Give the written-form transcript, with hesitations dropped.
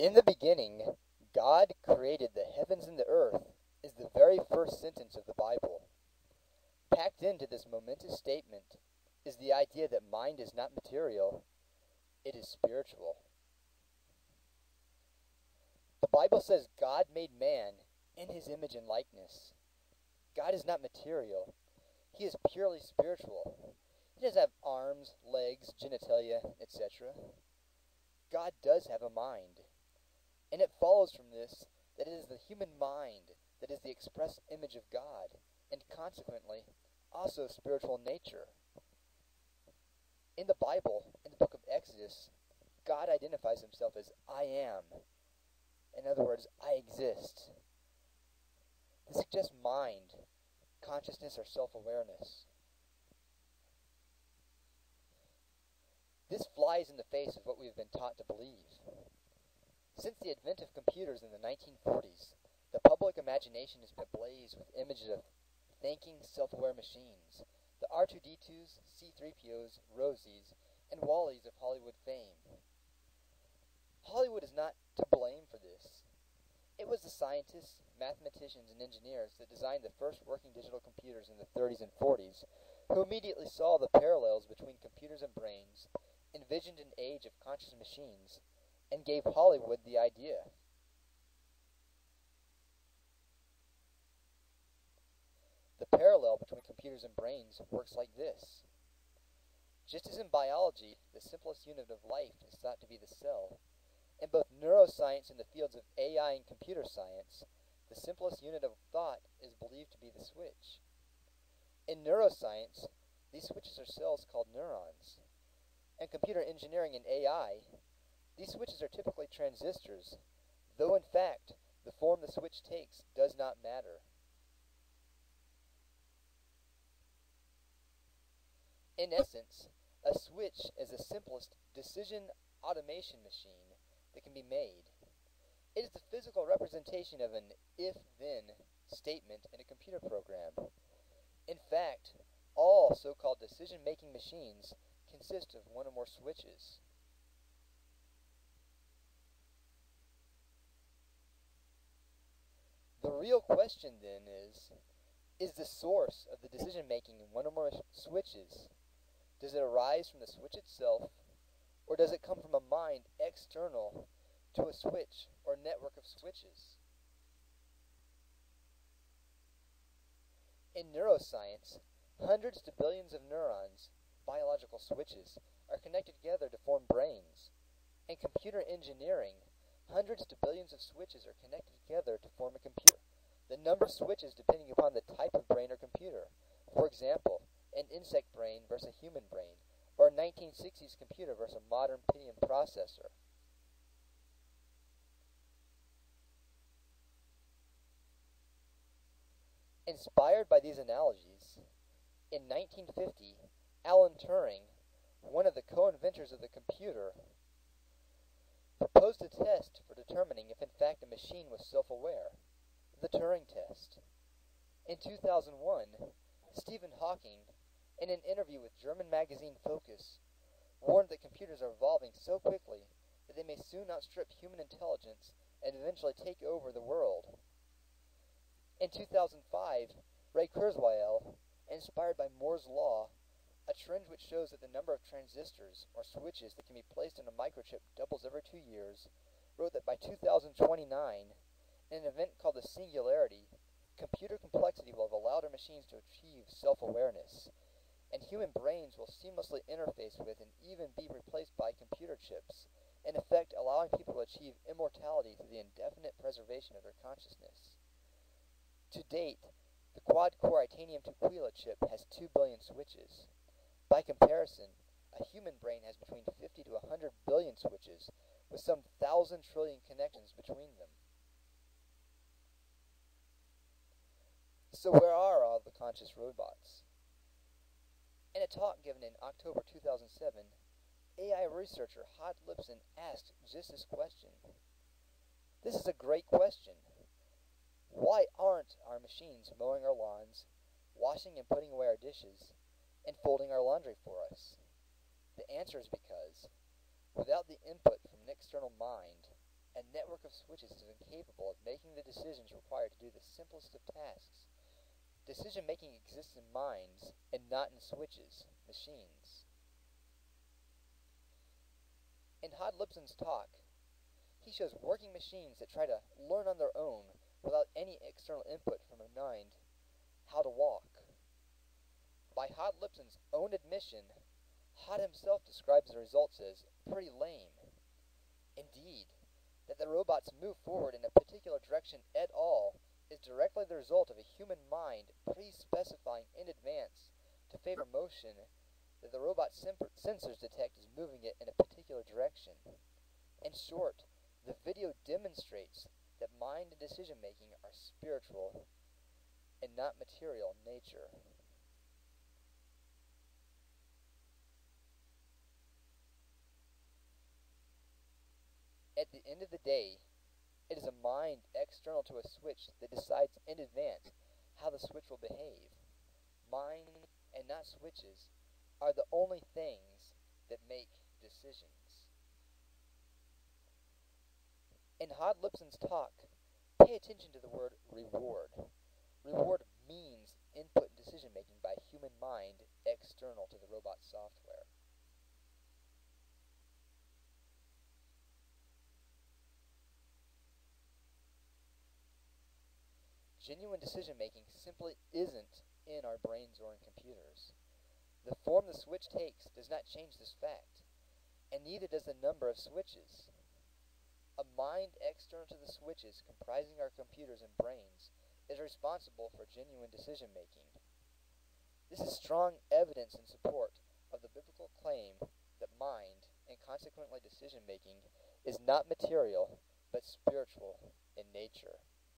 In the beginning, God created the heavens and the earth is the very first sentence of the Bible. Packed into this momentous statement is the idea that mind is not material, it is spiritual. The Bible says God made man in his image and likeness. God is not material. He is purely spiritual. He doesn't have arms, legs, genitalia, etc. God does have a mind. And it follows from this that it is the human mind that is the express image of God, and consequently, also spiritual nature. In the Bible, in the book of Exodus, God identifies himself as I am. In other words, I exist. This suggests mind, consciousness, or self-awareness. This flies in the face of what we have been taught to believe. Since the advent of computers in the 1940s, the public imagination has been ablaze with images of thinking, self-aware machines, the R2-D2s, C-3POs, Rosies, and Wallies of Hollywood fame. Hollywood is not to blame for this. It was the scientists, mathematicians, and engineers that designed the first working digital computers in the 30s and 40s, who immediately saw the parallels between computers and brains, envisioned an age of conscious machines, and gave Hollywood the idea. The parallel between computers and brains works like this. Just as in biology, the simplest unit of life is thought to be the cell, in both neuroscience and the fields of AI and computer science, the simplest unit of thought is believed to be the switch. In neuroscience, these switches are cells called neurons. In computer engineering and AI, these switches are typically transistors, though in fact, the form the switch takes does not matter. In essence, a switch is the simplest decision automation machine that can be made. It is the physical representation of an if-then statement in a computer program. In fact, all so-called decision-making machines consist of one or more switches. The real question then is the source of the decision-making in one or more switches? Does it arise from the switch itself, or does it come from a mind external to a switch or network of switches? In neuroscience, hundreds to billions of neurons, biological switches, are connected together to form brains. In computer engineering, hundreds to billions of switches are connected together to form a computer. The number of switches depending upon the type of brain or computer. For example, an insect brain versus a human brain, or a 1960s computer versus a modern Pentium processor. Inspired by these analogies, in 1950, Alan Turing, one of the co-inventors of the computer, proposed a test for determining if in fact a machine was self-aware, the Turing test. In 2001, Stephen Hawking, in an interview with German magazine Focus, warned that computers are evolving so quickly that they may soon outstrip human intelligence and eventually take over the world. In 2005, Ray Kurzweil, inspired by Moore's Law, a trend which shows that the number of transistors, or switches, that can be placed in a microchip doubles every 2 years, wrote that by 2029, in an event called the Singularity, computer complexity will have allowed our machines to achieve self-awareness, and human brains will seamlessly interface with and even be replaced by computer chips, in effect allowing people to achieve immortality through the indefinite preservation of their consciousness. To date, the quad-core Itanium Tukwila chip has 2 billion switches. By comparison, a human brain has between 50 to 100 billion switches, with some 1,000 trillion connections between them. So where are all the conscious robots? In a talk given in October 2007, AI researcher Hod Lipson asked just this question. This is a great question. Why aren't our machines mowing our lawns, washing and putting away our dishes, and folding our laundry for us? The answer is because, without the input from an external mind, A network of switches is incapable of making the decisions required to do the simplest of tasks. Decision-making exists in minds and not in switches, machines. In Hod Lipson's talk, he shows working machines that try to learn on their own without any external input from a mind how to walk. By Hod Lipson's own admission, Hod himself describes the results as pretty lame. Indeed, that the robots move forward in a particular direction at all is directly the result of a human mind pre-specifying in advance to favor motion that the robot sensors detect as moving it in a particular direction. In short, the video demonstrates that mind and decision-making are spiritual and not material in nature. At the end of the day, it is a mind external to a switch that decides in advance how the switch will behave. Mind, and not switches, are the only things that make decisions. In Hod Lipson's talk, pay attention to the word reward. Reward means input and decision-making by a human mind external to the robot software. Genuine decision-making simply isn't in our brains or in computers. The form the switch takes does not change this fact, and neither does the number of switches. A mind external to the switches comprising our computers and brains is responsible for genuine decision-making. This is strong evidence in support of the biblical claim that mind, and consequently decision-making, is not material but spiritual in nature.